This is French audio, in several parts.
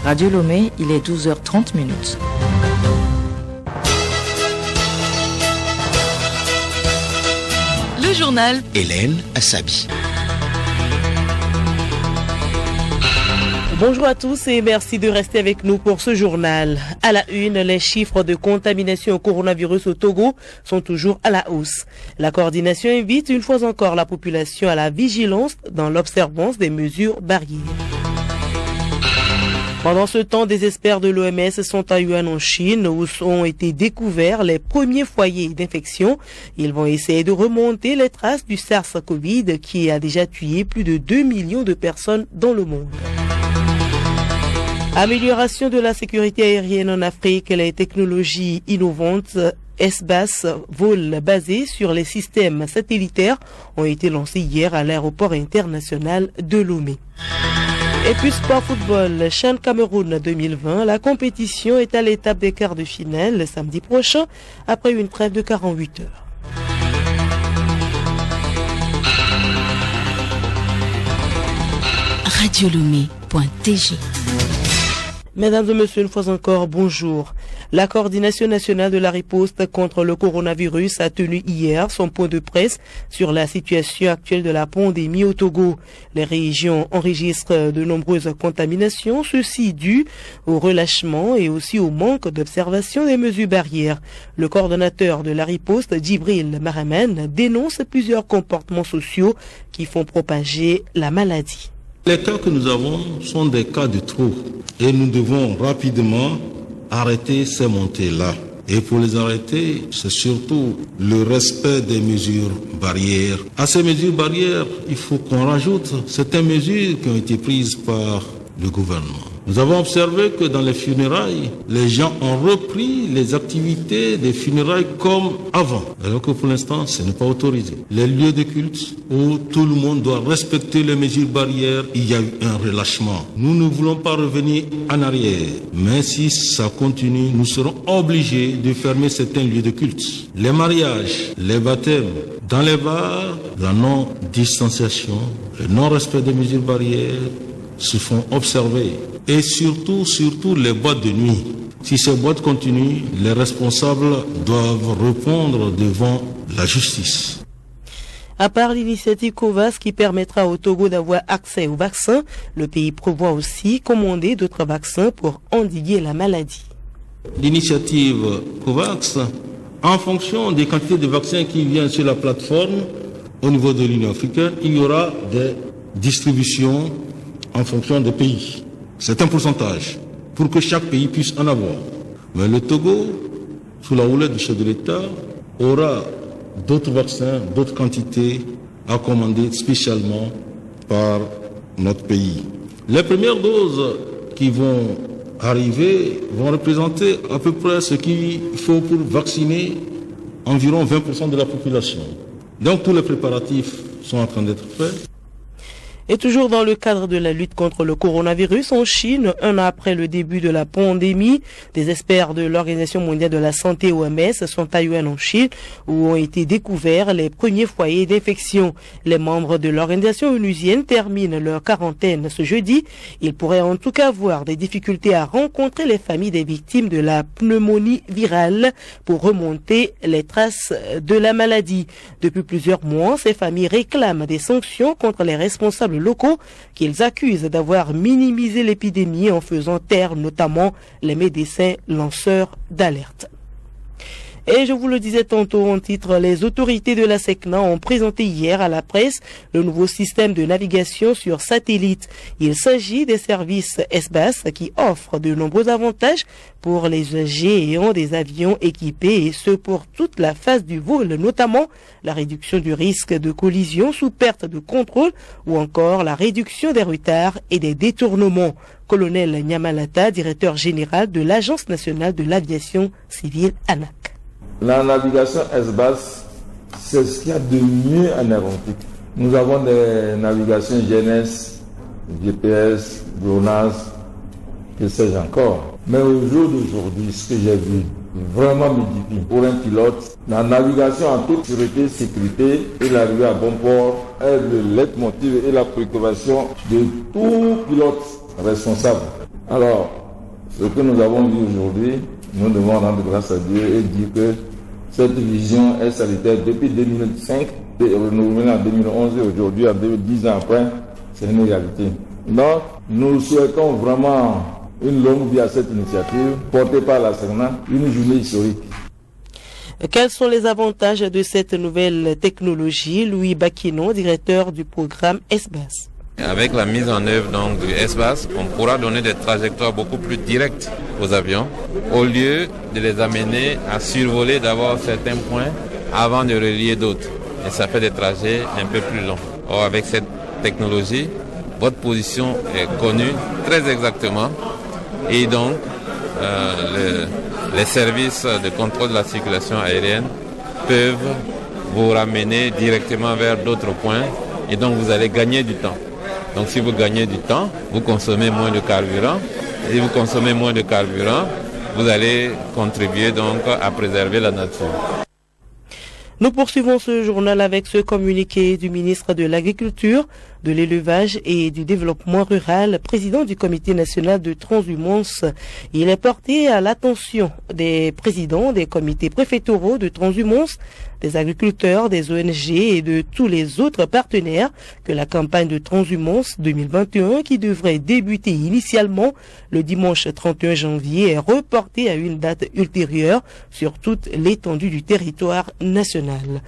Radio Lomé, il est 12h30 minutes. Le journal Hélène Assabi. Bonjour à tous et merci de rester avec nous pour ce journal. À la une, les chiffres de contamination au coronavirus au Togo sont toujours à la hausse. La coordination invite une fois encore la population à la vigilance dans l'observance des mesures barrières. Pendant ce temps, des experts de l'OMS sont à Wuhan en Chine où ont été découverts les premiers foyers d'infection. Ils vont essayer de remonter les traces du SARS-CoV qui a déjà tué plus de 2 millions de personnes dans le monde. Amélioration de la sécurité aérienne en Afrique, les technologies innovantes SBAS, vols basés sur les systèmes satellitaires, ont été lancés hier à l'aéroport international de Lomé. Et puis sport football, CHAN Cameroun 2020, la compétition est à l'étape des quarts de finale le samedi prochain après une trêve de 48 heures. radiolomé.tg. Mesdames et messieurs, une fois encore, bonjour. La coordination nationale de la riposte contre le coronavirus a tenu hier son point de presse sur la situation actuelle de la pandémie au Togo. Les régions enregistrent de nombreuses contaminations, ceci dû au relâchement et aussi au manque d'observation des mesures barrières. Le coordonnateur de la riposte, Djibril Maramen, dénonce plusieurs comportements sociaux qui font propager la maladie. Les cas que nous avons sont des cas de trop et nous devons rapidement arrêter ces montées-là. Et pour les arrêter, c'est surtout le respect des mesures barrières. À ces mesures barrières, il faut qu'on rajoute certaines mesures qui ont été prises par le gouvernement. Nous avons observé que dans les funérailles, les gens ont repris les activités des funérailles comme avant, alors que pour l'instant, ce n'est pas autorisé. Les lieux de culte où tout le monde doit respecter les mesures barrières, il y a eu un relâchement. Nous ne voulons pas revenir en arrière, mais si ça continue, nous serons obligés de fermer certains lieux de culte. Les mariages, les baptêmes, dans les bars, la non-distanciation, le non-respect des mesures barrières se font observer. Et surtout les boîtes de nuit. Si ces boîtes continuent, les responsables doivent répondre devant la justice. À part l'initiative COVAX qui permettra au Togo d'avoir accès aux vaccins, le pays prévoit aussi commander d'autres vaccins pour endiguer la maladie. L'initiative COVAX, en fonction des quantités de vaccins qui viennent sur la plateforme au niveau de l'Union africaine, il y aura des distributions en fonction des pays. C'est un pourcentage pour que chaque pays puisse en avoir. Mais le Togo, sous la houlette du chef de l'État, aura d'autres vaccins, d'autres quantités à commander spécialement par notre pays. Les premières doses qui vont arriver vont représenter à peu près ce qu'il faut pour vacciner environ 20% de la population. Donc tous les préparatifs sont en train d'être faits. Et toujours dans le cadre de la lutte contre le coronavirus en Chine, un an après le début de la pandémie, des experts de l'Organisation mondiale de la santé OMS sont à Wuhan en Chine où ont été découverts les premiers foyers d'infection. Les membres de l'organisation onusienne terminent leur quarantaine ce jeudi. Ils pourraient en tout cas avoir des difficultés à rencontrer les familles des victimes de la pneumonie virale pour remonter les traces de la maladie. Depuis plusieurs mois, ces familles réclament des sanctions contre les responsables locaux qu'ils accusent d'avoir minimisé l'épidémie en faisant taire notamment les médecins lanceurs d'alerte. Et je vous le disais tantôt en titre, les autorités de la SECNA ont présenté hier à la presse le nouveau système de navigation sur satellite. Il s'agit des services SBAS qui offrent de nombreux avantages pour les usagers ayant des avions équipés et ce pour toute la phase du vol, notamment la réduction du risque de collision sous perte de contrôle ou encore la réduction des retards et des détournements. Colonel Nyamalata, directeur général de l'Agence nationale de l'aviation civile ANAC. La navigation SBAS, c'est ce qu'il y a de mieux en aéronautique. Nous avons des navigations GNS, GPS, GLONASS, que sais-je encore. Mais au jour d'aujourd'hui, ce que j'ai vu, vraiment modifie. Pour un pilote, la navigation en toute sûreté, sécurité et l'arrivée à bon port est le leitmotiv et la préoccupation de tout pilote responsable. Alors, ce que nous avons vu aujourd'hui, nous devons rendre grâce à Dieu et dire que cette vision est salutaire depuis 2005, renouvelée en 2011 et aujourd'hui, en 10 ans après, c'est une réalité. Donc, nous souhaitons vraiment une longue vie à cette initiative portée par la SECNA, une journée historique. Quels sont les avantages de cette nouvelle technologie? Louis Bakino, directeur du programme SBAS. Avec la mise en œuvre donc, du SBAS, on pourra donner des trajectoires beaucoup plus directes aux avions, au lieu de les amener à survoler d'abord certains points avant de relier d'autres. Et ça fait des trajets un peu plus longs. Or, avec cette technologie, votre position est connue très exactement et donc les services de contrôle de la circulation aérienne peuvent vous ramener directement vers d'autres points et donc vous allez gagner du temps. Donc si vous gagnez du temps, vous consommez moins de carburant. Et si vous consommez moins de carburant, vous allez contribuer donc à préserver la nature. Nous poursuivons ce journal avec ce communiqué du ministre de l'Agriculture, de l'Élevage et du Développement rural, président du Comité national de transhumance. Il est porté à l'attention des présidents des comités préfectoraux de transhumance, des agriculteurs, des ONG et de tous les autres partenaires que la campagne de transhumance 2021, qui devrait débuter initialement le dimanche 31 janvier, est reportée à une date ultérieure sur toute l'étendue du territoire national.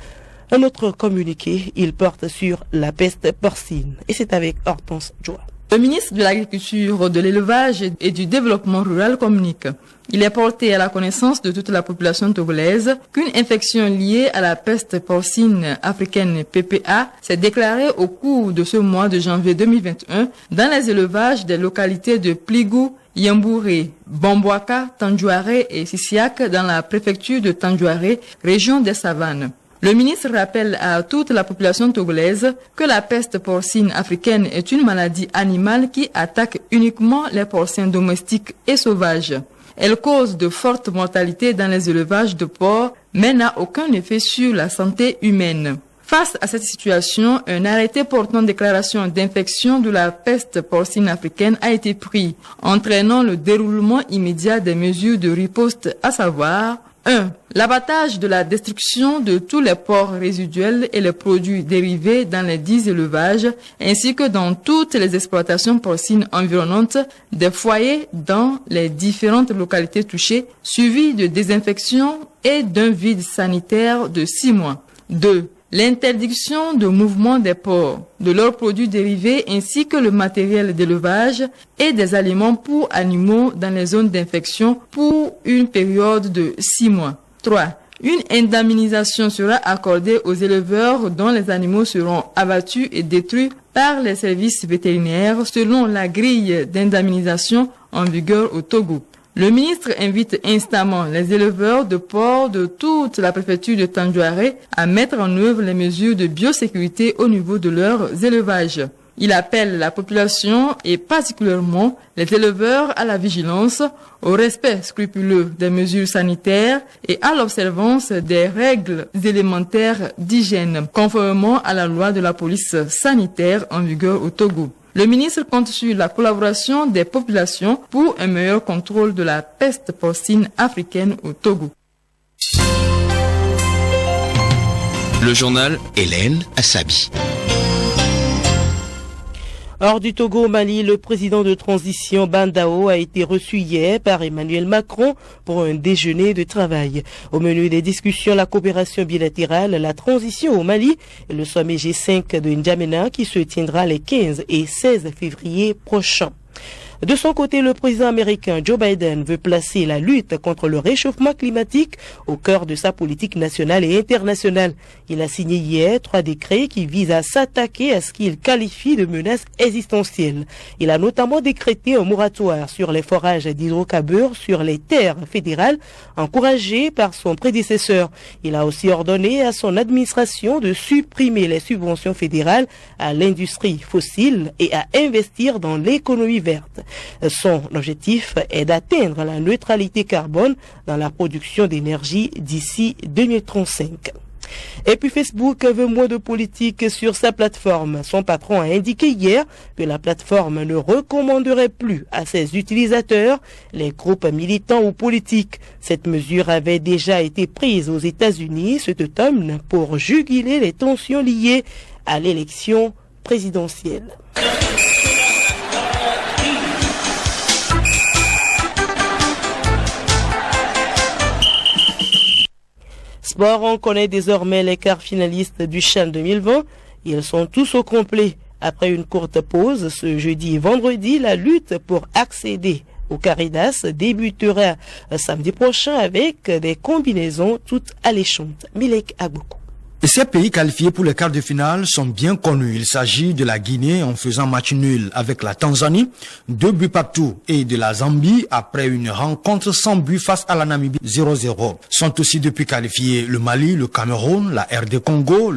Un autre communiqué, il porte sur la peste porcine. Et c'est avec Hortense Joa. Le ministre de l'Agriculture, de l'Élevage et du Développement rural communique. Il est porté à la connaissance de toute la population togolaise qu'une infection liée à la peste porcine africaine PPA s'est déclarée au cours de ce mois de janvier 2021 dans les élevages des localités de Pligou, Yambouré, Bamboaka, Tandjouaré et Sissiak dans la préfecture de Tandjouaré, région des Savanes. Le ministre rappelle à toute la population togolaise que la peste porcine africaine est une maladie animale qui attaque uniquement les porcins domestiques et sauvages. Elle cause de fortes mortalités dans les élevages de porcs, mais n'a aucun effet sur la santé humaine. Face à cette situation, un arrêté portant déclaration d'infection de la peste porcine africaine a été pris, entraînant le déroulement immédiat des mesures de riposte, à savoir 1. L'abattage de la destruction de tous les porcs résiduels et les produits dérivés dans les 10 élevages, ainsi que dans toutes les exploitations porcines environnantes des foyers dans les différentes localités touchées, suivi de désinfection et d'un vide sanitaire de 6 mois. 2. L'interdiction de mouvement des porcs, de leurs produits dérivés ainsi que le matériel d'élevage et des aliments pour animaux dans les zones d'infection pour une période de 6 mois. 3. Une indemnisation sera accordée aux éleveurs dont les animaux seront abattus et détruits par les services vétérinaires selon la grille d'indemnisation en vigueur au Togo. Le ministre invite instamment les éleveurs de porcs de toute la préfecture de Tandjouaré à mettre en œuvre les mesures de biosécurité au niveau de leurs élevages. Il appelle la population et particulièrement les éleveurs à la vigilance, au respect scrupuleux des mesures sanitaires et à l'observance des règles élémentaires d'hygiène, conformément à la loi de la police sanitaire en vigueur au Togo. Le ministre compte sur la collaboration des populations pour un meilleur contrôle de la peste porcine africaine au Togo. Le journal Hélène Assabi. Hors du Togo au Mali, le président de transition Bandao a été reçu hier par Emmanuel Macron pour un déjeuner de travail. Au menu des discussions, la coopération bilatérale, la transition au Mali et le sommet G5 de N'Djamena qui se tiendra les 15 et 16 février prochains. De son côté, le président américain Joe Biden veut placer la lutte contre le réchauffement climatique au cœur de sa politique nationale et internationale. Il a signé hier 3 décrets qui visent à s'attaquer à ce qu'il qualifie de menace existentielle. Il a notamment décrété un moratoire sur les forages d'hydrocarbures sur les terres fédérales, encouragé par son prédécesseur. Il a aussi ordonné à son administration de supprimer les subventions fédérales à l'industrie fossile et à investir dans l'économie verte. Son objectif est d'atteindre la neutralité carbone dans la production d'énergie d'ici 2035. Et puis Facebook veut moins de politique sur sa plateforme. Son patron a indiqué hier que la plateforme ne recommanderait plus à ses utilisateurs les groupes militants ou politiques. Cette mesure avait déjà été prise aux États-Unis cet automne pour juguler les tensions liées à l'élection présidentielle. Sport, on connaît désormais les quarts finalistes du CHAN 2020. Ils sont tous au complet. Après une courte pause, ce jeudi et vendredi, la lutte pour accéder au Caridas débutera samedi prochain avec des combinaisons toutes alléchantes. Milek Agboko. Ces pays qualifiés pour les quarts de finale sont bien connus. Il s'agit de la Guinée en faisant match nul avec la Tanzanie, 2 buts partout, et de la Zambie après une rencontre sans but face à la Namibie 0-0. Sont aussi depuis qualifiés le Mali, le Cameroun, la RD Congo,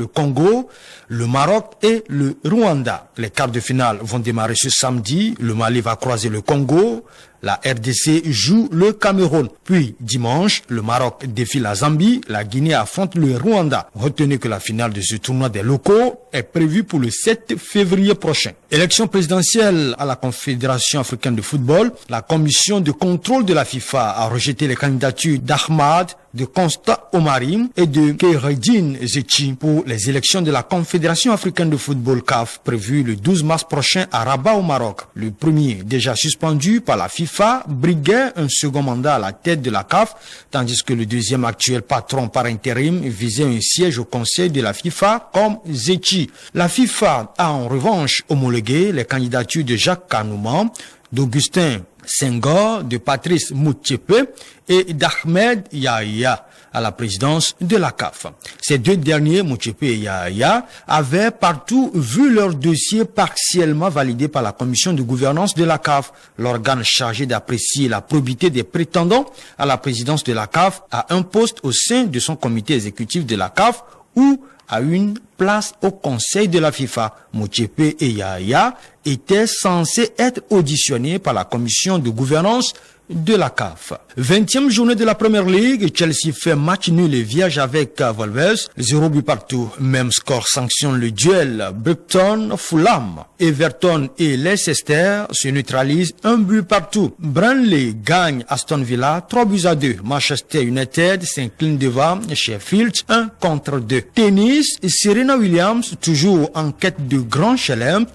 le Maroc et le Rwanda. Les quarts de finale vont démarrer ce samedi. Le Mali va croiser le Congo. La RDC joue le Cameroun. Puis dimanche, le Maroc défie la Zambie, la Guinée affronte le Rwanda. Retenez que la finale de ce tournoi des locaux est prévue pour le 7 février prochain. Élection présidentielle à la Confédération africaine de football. La commission de contrôle de la FIFA a rejeté les candidatures d'Ahmad, de Constant Omarim et de Kheireddine Zetchi pour les élections de la Confédération africaine de football CAF prévues le 12 mars prochain à Rabat au Maroc. Le premier, déjà suspendu par la FIFA, briguait un second mandat à la tête de la CAF, tandis que le deuxième actuel patron par intérim visait un siège au conseil de la FIFA comme Zetchi. La FIFA a en revanche homologué les candidatures de Jacques Kanouman, d'Augustin Senghor, de Patrice Motsepe et d'Ahmed Yahya à la présidence de la CAF. Ces deux derniers, Motsepe et Yahya, avaient partout vu leur dossier partiellement validé par la commission de gouvernance de la CAF. L'organe chargé d'apprécier la probité des prétendants à la présidence de la CAF a un poste au sein de son comité exécutif de la CAF ou à une place au conseil de la FIFA. Motsepe et Yahya étaient censés être auditionnés par la commission de gouvernance de la CAF. 20e journée de la Première Ligue, Chelsea fait match nul et vierge avec Wolves, 0 but partout. Même score sanctionne le duel Brighton-Fulham. Everton et Leicester se neutralisent 1 but partout. Burnley gagne Aston Villa 3-2. Manchester United s'incline devant Sheffield 1-2. Tennis, Serena Williams toujours en quête de grand chelem.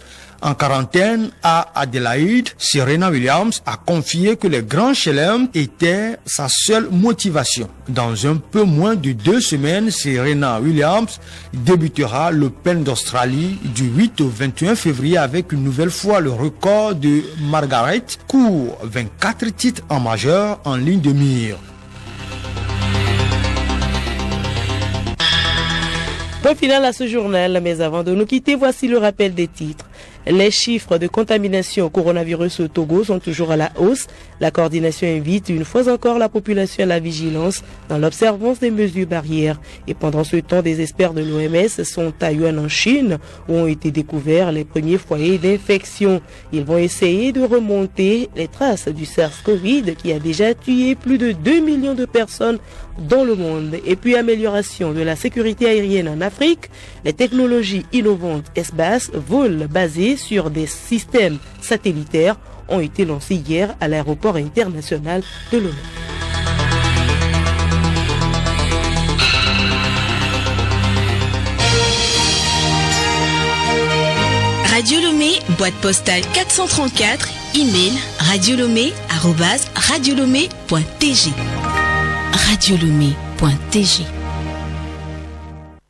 En quarantaine à Adélaïde, Serena Williams a confié que les grands chelems étaient sa seule motivation. Dans un peu moins de 2 semaines, Serena Williams débutera l'Open d'Australie du 8 au 21 février avec une nouvelle fois le record de Margaret Court, 24 titres en majeur en ligne de mire. Point final à ce journal, mais avant de nous quitter, voici le rappel des titres. Les chiffres de contamination au coronavirus au Togo sont toujours à la hausse. La coordination invite une fois encore la population à la vigilance dans l'observance des mesures barrières. Et pendant ce temps, des experts de l'OMS sont à Yuan en Chine où ont été découverts les premiers foyers d'infection. Ils vont essayer de remonter les traces du SARS-CoV qui a déjà tué plus de 2 millions de personnes dans le monde. Et puis amélioration de la sécurité aérienne en Afrique, les technologies innovantes S-BAS, vols basés sur des systèmes satellitaires, ont été lancés hier à l'aéroport international de Lomé. Radio Lomé, boîte postale 434, email radiolomé@radiolomé.tg. radiolomé.tg